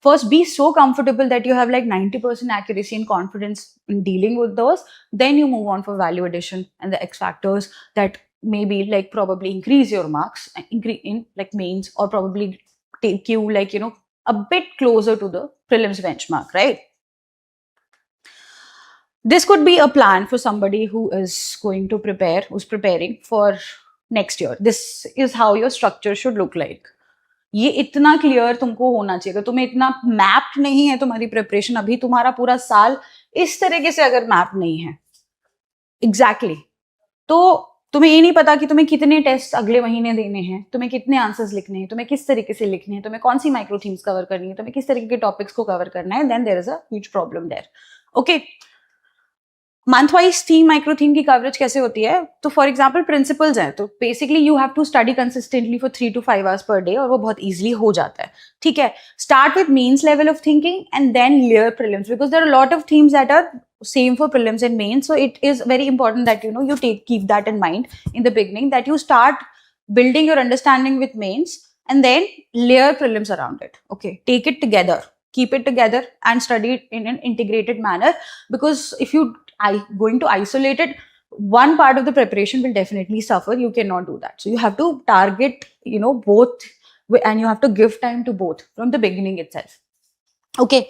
First, be so comfortable that you have like 90% accuracy and confidence in dealing with those. Then you move on for value addition and the X factors that maybe like probably increase your marks in like mains, or probably take you like, you know, a bit closer to the prelims benchmark, right? This could be a plan for somebody who is going to prepare, who's preparing for next year. This is how your structure should look like. ये इतना clear तुमको होना चाहिए. अगर तुम्हें इतना mapped नहीं है तुम्हारी प्रिपरेशन, अभी तुम्हारा पूरा साल इस तरीके से अगर मैप नहीं है एग्जैक्टली तो तुम्हें ये नहीं पता कि तुम्हें कितने टेस्ट अगले महीने देने हैं, तुम्हें कितने आंसर्स लिखने हैं, तुम्हें किस तरीके से लिखने हैं, तुम्हें कौन सी माइक्रो थीम्स कवर करनी है, तुम्हें किस तरीके के टॉपिक्स को कवर करना है, then there is a huge problem there. Okay, month wise theme micro theme की कवरेज कैसे होती है? तो फॉर एग्जांपल प्रिंसिपल्स हैं, तो basically you have to study consistently for 3 to 5 hours per day, और वो बहुत इजीली हो जाता है. ठीक है, start with means level of thinking and then लेयर prelims, because there are lot of themes that are same for prelims and mains. So it is very important that, you know, you keep that in mind in the beginning, that you start building your understanding with mains and then layer prelims around it. Okay, take it together, keep it together and study it in an integrated manner, because if you going to isolate it, one part of the preparation will definitely suffer. You cannot do that. So you have to target, you know, both, and you have to give time to both from the beginning itself. Okay,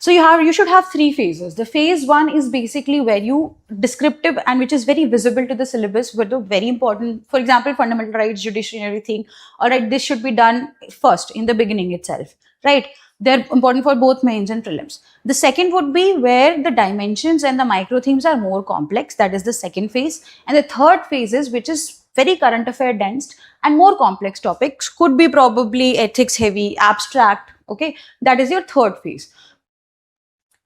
so you should have 3 phases. The phase 1 is basically where you descriptive and which is very visible to the syllabus, but the very important, for example, fundamental rights, judiciary thing. All right, this should be done first in the beginning itself, right? They're important for both mains and prelims. The second would be where the dimensions and the micro themes are more complex. That is the second phase. And the third phase is, which is very current affair dense and more complex topics, could be probably ethics heavy, abstract. Okay, that is your third phase.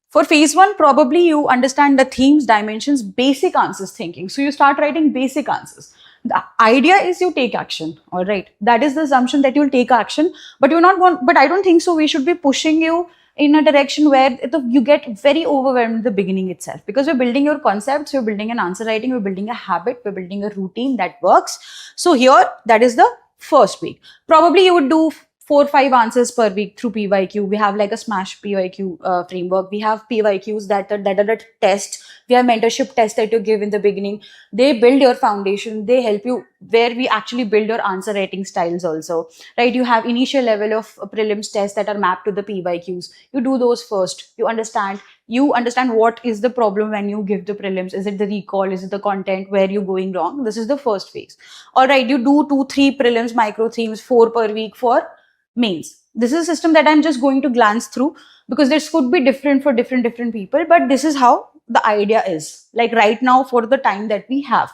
For phase 1, probably you understand the themes, dimensions, basic answers thinking. So you start writing basic answers. The idea is you take action. All right, that is the assumption that you'll take action, but you're not going. But I don't think so. We should be pushing you in a direction where you get very overwhelmed in the beginning itself, because we're building your concepts, we're building an answer writing, we're building a habit, we're building a routine that works. So here, that is the first week. Probably you would do 4-5 answers per week through PYQ. We have like a smash PYQ framework. We have PYQs that are a test. We have mentorship tests that you give in the beginning. They build your foundation. They help you, where we actually build your answer writing styles also, right? You have initial level of prelims tests that are mapped to the PYQs. You do those first. You understand what is the problem when you give the prelims. Is it the recall? Is it the content? Where you're going wrong? This is the first phase. All right, you do 2-3 prelims micro themes, 4 per week for mains. This is a system that I'm just going to glance through, because this could be different for different people, but this is how the idea is, like right now for the time that we have.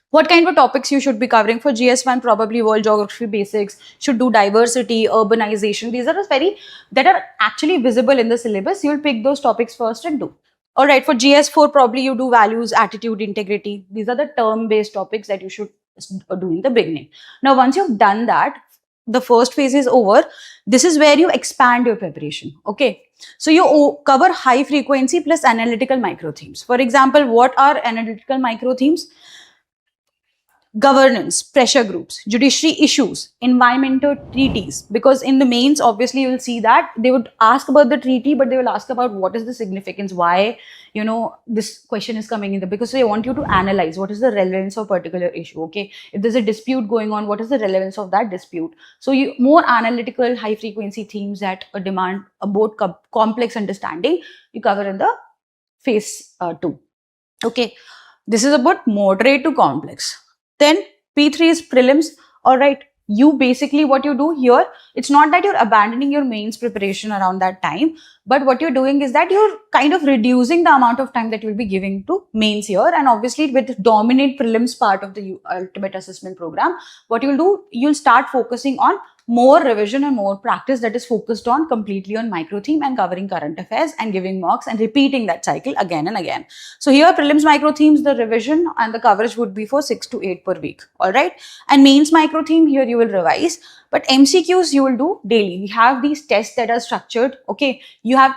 What kind of topics you should be covering? For GS1, probably world geography basics, should do diversity, urbanization. These are that are actually visible in the syllabus. You'll pick those topics first and do. All right, for GS4, probably you do values, attitude, integrity. These are the term-based topics that you should do in the beginning. Now, once you've done that, the first phase is over. This is where you expand your preparation. Okay, so you cover high frequency plus analytical micro themes. For example, what are analytical micro themes? governance, pressure groups, judiciary issues, environmental treaties. Because in the mains, obviously, you will see that they would ask about the treaty, but they will ask about what is the significance, why, this question is coming in there, because they want you to analyze what is the relevance of particular issue. Okay, if there's a dispute going on, what is the relevance of that dispute? So you more analytical, high frequency themes that demand a more complex understanding, you cover in the phase 2. Okay, this is about moderate to complex. Then P3 is prelims. All right, you basically, what you do here, it's not that you're abandoning your mains preparation around that time, but what you're doing is that you're kind of reducing the amount of time that you'll be giving to mains here. And obviously with dominant prelims part of the ultimate assessment program, what you'll do, you'll start focusing on more revision and more practice that is focused on completely on micro theme and covering current affairs and giving marks and repeating that cycle again and again. So here prelims micro themes, the revision and the coverage would be for 6 to 8 per week. All right. And mains micro theme, here you will revise, but MCQs you will do daily. We have these tests that are structured. Okay. You have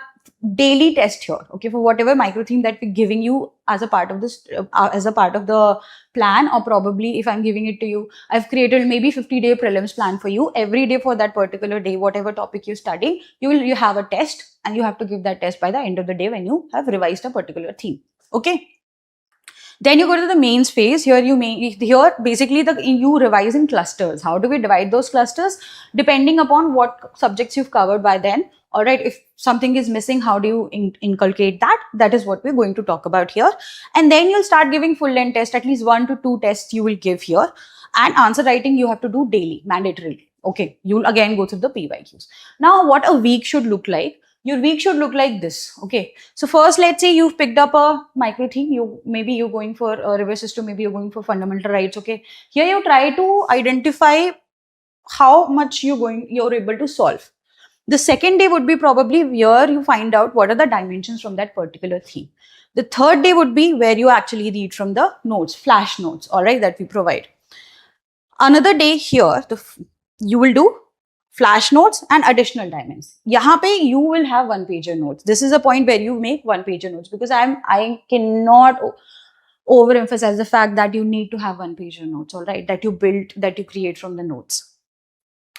daily test here. Okay. For whatever micro theme that we're giving you as a part of this, as a part of the plan, or probably if I'm giving it to you, I've created maybe 50-day prelims plan for you. Every day for that particular day, whatever topic you're studying, you have a test and you have to give that test by the end of the day when you have revised a particular theme. Okay. Then you go to the mains phase. Here basically you revise in clusters. How do we divide those clusters? Depending upon what subjects you've covered by then. All right, if something is missing, how do you inculcate that? That is what we're going to talk about here. And then you'll start giving full length test, at least 1 to 2 tests you will give here. And answer writing you have to do daily, mandatorily. Okay, you'll again go through the PYQs. Now, what a week should look like. Your week should look like this. Okay, so first, let's say you've picked up a micro theme. Maybe you're going for a river system, maybe you're going for fundamental rights. Okay, here you try to identify how much you're able to solve. The second day would be probably where you find out what are the dimensions from that particular theme. The third day would be where you actually read from the notes, flash notes, all right, that we provide. Another day here, you will do flash notes and additional diamonds. Yahan pe you will have 1-pager notes. This is a point where you make 1-pager notes, because I cannot overemphasize the fact that you need to have 1-pager notes, all right, that you create from the notes.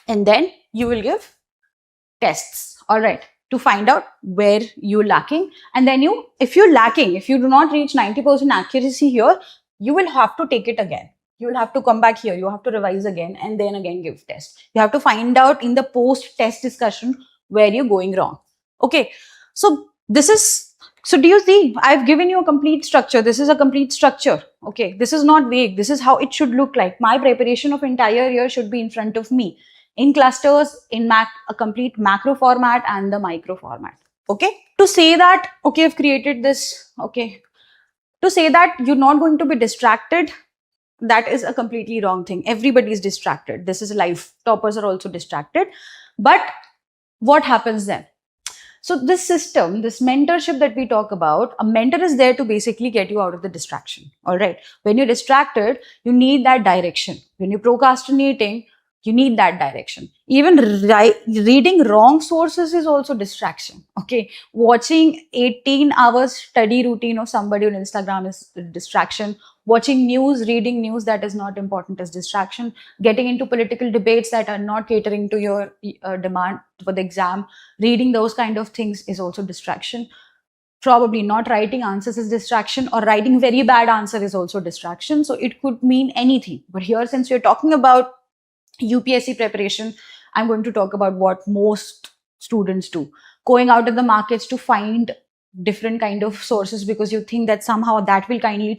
And then you will give tests, all right, to find out where you're lacking. And then if you're lacking, if you do not reach 90% accuracy here, you will have to take it again. You will have to come back here. You have to revise again and then again give test. You have to find out in the post-test discussion where you're going wrong. Okay, so do you see? I've given you a complete structure. This is a complete structure. Okay, this is not vague. This is how it should look like. My preparation of entire year should be in front of me, in clusters, in a complete macro format and the micro format. Okay, to say that, okay, I've created this. Okay, to say that you're not going to be distracted, that is a completely wrong thing. Everybody is distracted. This is life. Toppers are also distracted. But what happens then? So this system, this mentorship that we talk about, a mentor is there to basically get you out of the distraction. All right. When you're distracted, you need that direction. When you're procrastinating, you need that direction. Even reading wrong sources is also distraction. Okay. Watching 18 hours study routine of somebody on Instagram is distraction. Watching news, reading news that is not important is distraction. Getting into political debates that are not catering to your demand for the exam, reading those kind of things is also distraction. Probably not writing answers is distraction, or writing very bad answer is also distraction. So it could mean anything. But here, since we're talking about UPSC preparation, I'm going to talk about what most students do. Going out in the markets to find different kind of sources because you think that somehow that will kindly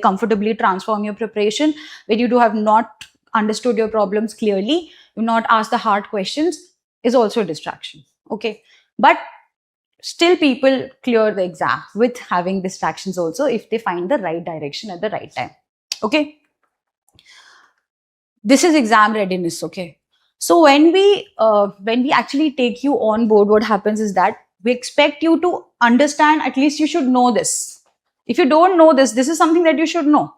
comfortably transform your preparation, when you do have not understood your problems clearly, you not ask the hard questions, is also a distraction. Okay, but still people clear the exam with having distractions also if they find the right direction at the right time. Okay, this is exam readiness. Okay, so when we actually take you on board, what happens is that we expect you to understand, at least you should know this. If you don't know this is something that you should know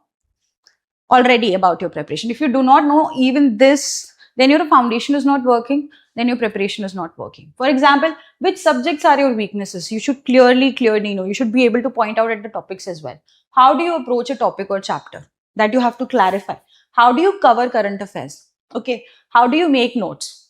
already about your preparation. If you do not know even this, then your foundation is not working, then your preparation is not working. For example, which subjects are your weaknesses? You should clearly know. You should be able to point out at the topics as well. How do you approach a topic or chapter? That you have to clarify. How do you cover current affairs? Okay. How do you make notes?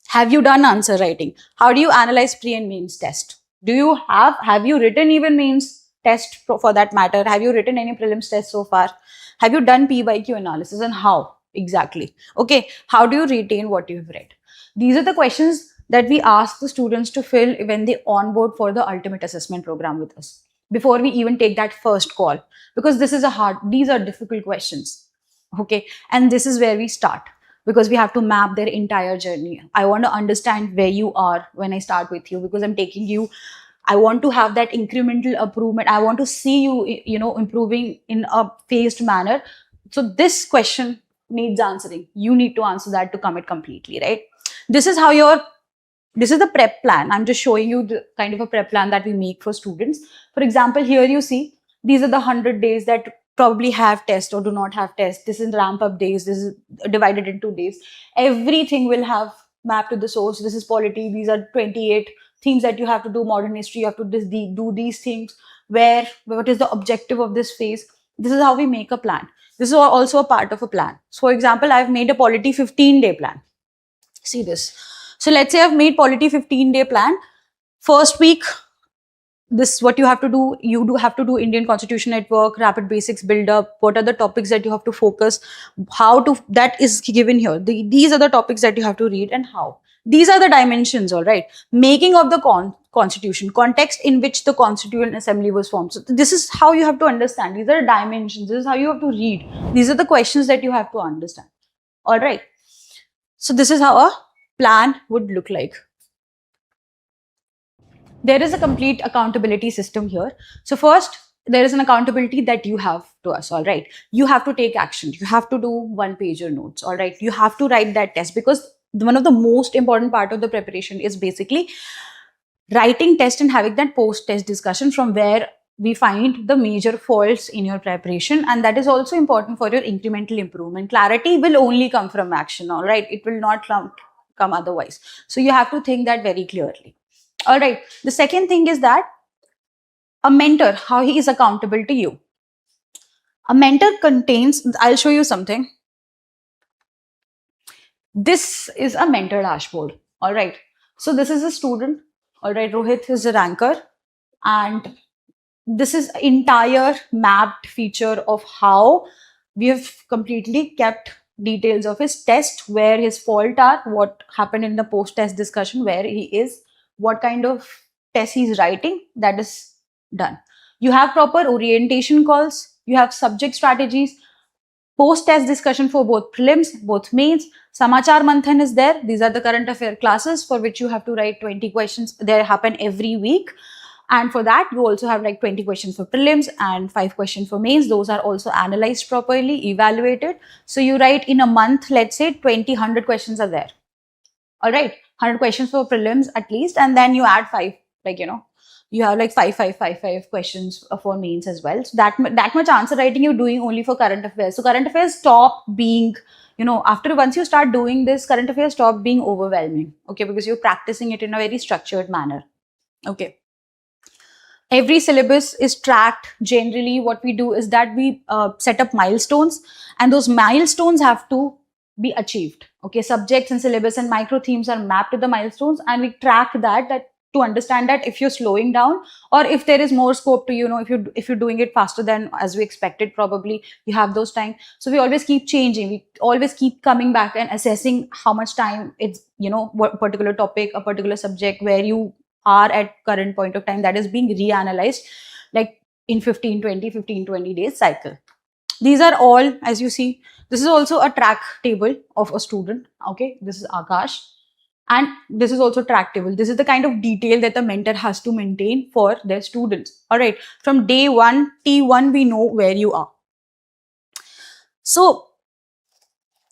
Have you done answer writing? How do you analyze pre and mains test? Have you written even mains test for that matter? Have you written any prelims test so far? Have you done P by Q analysis, and how exactly? Okay, how do you retain what you've read? These are the questions that we ask the students to fill when they onboard for the ultimate assessment program with us, before we even take that first call, because these are difficult questions. Okay, and this is where we start, because we have to map their entire journey. I want to understand where you are when I start with you, because I'm taking you. I want to have that incremental improvement. I want to see you, improving in a phased manner. So this question needs answering. You need to answer that to commit completely, right? This is how this is the prep plan. I'm just showing you the kind of a prep plan that we make for students. For example, here you see, these are the 100 days that probably have test or do not have test. This is ramp up days. This is divided into days. Everything will have mapped to the source. This is polity. These are 28 things that you have to do. Modern history, you have to do these things. What is the objective of this phase? This is how we make a plan. This is also a part of a plan. So for example, I've made a polity 15-day plan. See this. So let's say I've made polity 15-day plan. First week, this what you have to do. You do have to do Indian Constitution at Work, rapid basics build up. What are the topics that you have to focus? That is given here. These are the topics that you have to read, and how. These are the dimensions, all right. Making of the constitution, context in which the Constituent Assembly was formed. So this is how you have to understand. These are dimensions. This is how you have to read. These are the questions that you have to understand. All right. So this is how a plan would look like. There is a complete accountability system here. So first, there is an accountability that you have to us, all right. You have to take action. You have to do one-pager notes, all right. You have to write that test, because one of the most important part of the preparation is basically writing test and having that post-test discussion, from where we find the major faults in your preparation. And that is also important for your incremental improvement. Clarity will only come from action, all right. It will not come otherwise. So you have to think that very clearly. All right. The second thing is that a mentor, how he is accountable to you. A mentor contains, I'll show you something. This is a mentor dashboard. All right. So this is a student. All right. Rohit is a ranker. And this is entire mapped feature of how we have completely kept details of his test, where his fault are, what happened in the post-test discussion, where he is, what kind of test he's writing. That is done. You have proper orientation calls. You have subject strategies, post-test discussion for both prelims, both mains. Samachar Manthan is there. These are the current affair classes for which you have to write 20 questions. They happen every week. And for that, you also have like 20 questions for prelims and 5 questions for mains. Those are also analyzed properly, evaluated. So you write in a month, let's say 100 questions are there. All right, 100 questions for prelims at least. And then you add 5, you have like 5 questions for mains as well. So that much answer writing you're doing only for current affairs. So current affairs stop being, once you start doing this, current affairs stop being overwhelming. Okay, because you're practicing it in a very structured manner. Okay. Every syllabus is tracked. Generally, what we do is that we set up milestones, and those milestones have to be achieved. Okay, subjects and syllabus and micro themes are mapped to the milestones, and we track that to understand that if you're slowing down, or if there is more scope to, if you're doing it faster than as we expected, probably you have those time. So we always keep changing. We always keep coming back and assessing how much time it's, what particular topic, a particular subject, where you are at current point of time, that is being reanalyzed like in 15-20 days cycle. These are all, as you see, this is also a track table of a student. Okay, this is Akash, and this is also track table. This is the kind of detail that the mentor has to maintain for their students. All right, from day 1, T1, we know where you are. So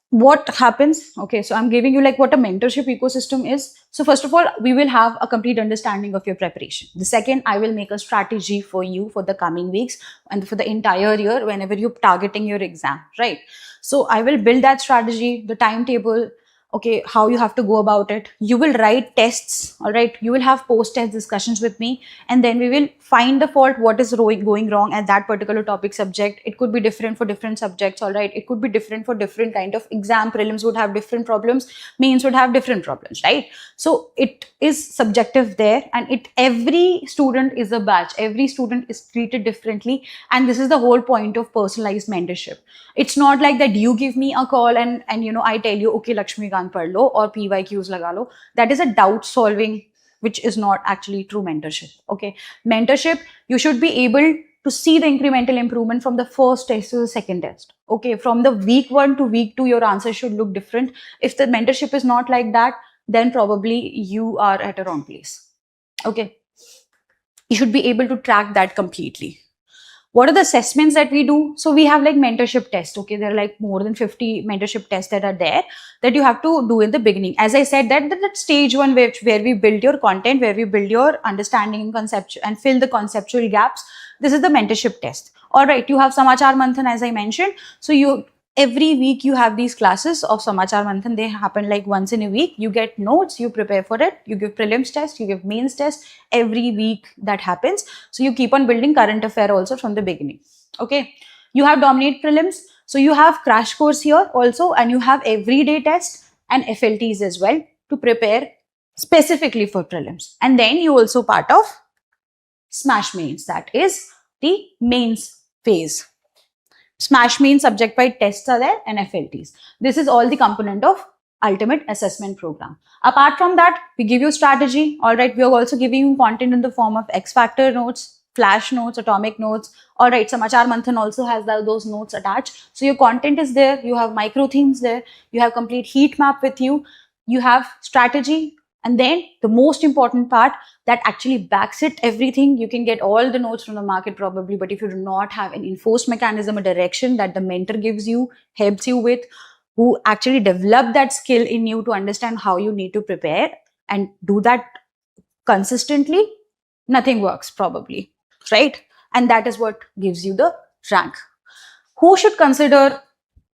what happens? Okay, so I'm giving you like what a mentorship ecosystem is. So first of all, we will have a complete understanding of your preparation. The second, I will make a strategy for you for the coming weeks and for the entire year whenever you're targeting your exam, right? So I will build that strategy, the timetable, okay, how you have to go about it. You will write tests, all right, you will have post test discussions with me, and then we will find the fault, what is going wrong at that particular topic subject. It could be different for different subjects, all right, it could be different for different kind of exam. Prelims would have different problems, mains would have different problems, right? So it is subjective there, and every student is a batch, every student is treated differently, and this is the whole point of personalized mentorship. It's not like that you give me a call and I tell you, okay, Lakshmikant pad lo or PYQs laga lo. That is a doubt solving, which is not actually true mentorship. Okay, mentorship, you should be able to see the incremental improvement from the first test to the second test. Okay, from the week 1 to week 2, your answer should look different. If the mentorship is not like that, then probably you are at a wrong place. Okay, you should be able to track that completely. What are the assessments that we do? So we have like mentorship tests. Okay, there are like more than 50 mentorship tests that are there that you have to do in the beginning. As I said, that stage one where we build your content, where we build your understanding and concept and fill the conceptual gaps. This is the mentorship test. All right, you have Samachar Manthan, as I mentioned. So every week you have these classes of Samachar Manthan. They happen like once in a week. You get notes, you prepare for it, you give prelims test, you give mains test. Every week that happens. So you keep on building current affair also from the beginning. Okay, you have dominate prelims. So you have crash course here also, and you have everyday test and FLTs as well to prepare specifically for prelims. And then you also part of smash mains, that is the mains phase. Smash main subject wide tests are there and FLTs. This is all the component of ultimate assessment program. Apart from that, we give you strategy. All right, we are also giving you content in the form of X Factor notes, flash notes, atomic notes. All right, Samachar Manthan also has those notes attached. So your content is there. You have micro themes there. You have complete heat map with you. You have strategy. And then the most important part that actually backs it everything, you can get all the notes from the market probably, but if you do not have an enforced mechanism, a direction that the mentor gives you, helps you with, who actually develop that skill in you to understand how you need to prepare and do that consistently, nothing works probably, right? And that is what gives you the rank. Who should consider,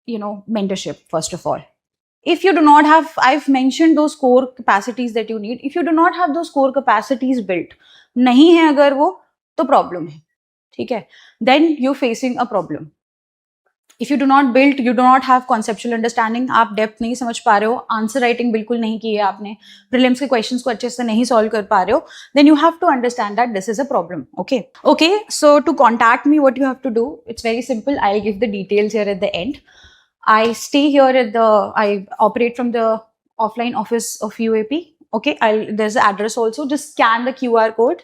mentorship first of all? If you do not have, I've mentioned those core capacities that you need. If you do not have those core capacities built, nahi hai agar wo, to problem hai. ठीक है? Then you're facing a problem. If you do not build, you do not have conceptual understanding, आप depth नहीं समझ पा रहे हो, answer writing बिल्कुल नहीं की है आपने, prelims के questions को अच्छे से नहीं solve कर पा रहे हो, then you have to understand that this is a problem. Okay, so to contact me, what you have to do, it's very simple. I'll give the details here at the end. I stay here I operate from the offline office of UAP. Okay, there's the address also. Just scan the QR code.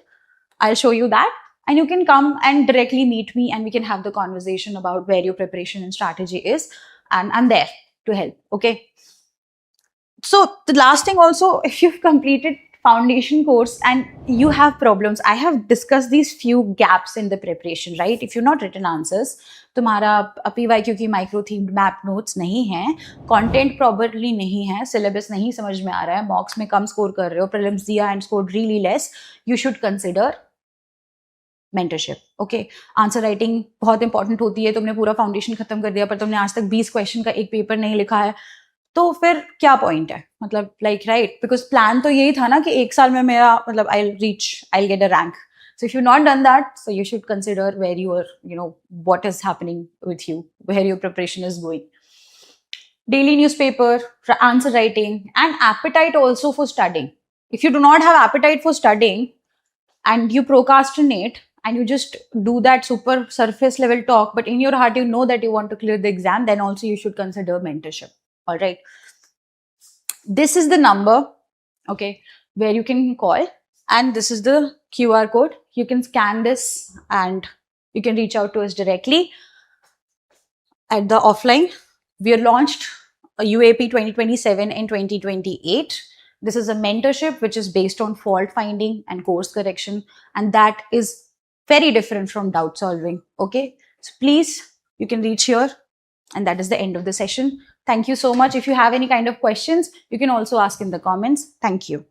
I'll show you that. And you can come and directly meet me and we can have the conversation about where your preparation and strategy is. And I'm there to help. Okay. So the last thing also, if you've completed foundation course and you have problems, I have discussed these few gaps in the preparation, right? If you've not written answers, तुम्हारा PYQ की micro themed map notes नहीं है, content properly नहीं है, syllabus नहीं समझ में आ रहा है, मॉक्स में कम स्कोर कर रहे हो, प्रीलिम्स दिया and scored really less, you should consider mentorship. Okay, answer writing बहुत इंपॉर्टेंट होती है. तुमने पूरा फाउंडेशन खत्म कर दिया पर तुमने आज तक 20 क्वेश्चन का एक पेपर नहीं लिखा है, तो फिर क्या पॉइंट है? मतलब लाइक राइट, बिकॉज प्लान तो यही था ना कि एक साल में मेरा मतलब I get a rank. So if you've not done that, so you should consider where you are, what is happening with you, where your preparation is going. Daily newspaper, answer writing, and appetite also for studying. If you do not have appetite for studying and you procrastinate and you just do that super surface level talk, but in your heart you know that you want to clear the exam, then also you should consider mentorship. All right. This is the number, okay, where you can call. And this is the QR code. You can scan this and you can reach out to us directly at the offline. We are launched a UAP 2027 and 2028. This is a mentorship which is based on fault finding and course correction. And that is very different from doubt solving. Okay. So please, you can reach here. And that is the end of the session. Thank you so much. If you have any kind of questions, you can also ask in the comments. Thank you.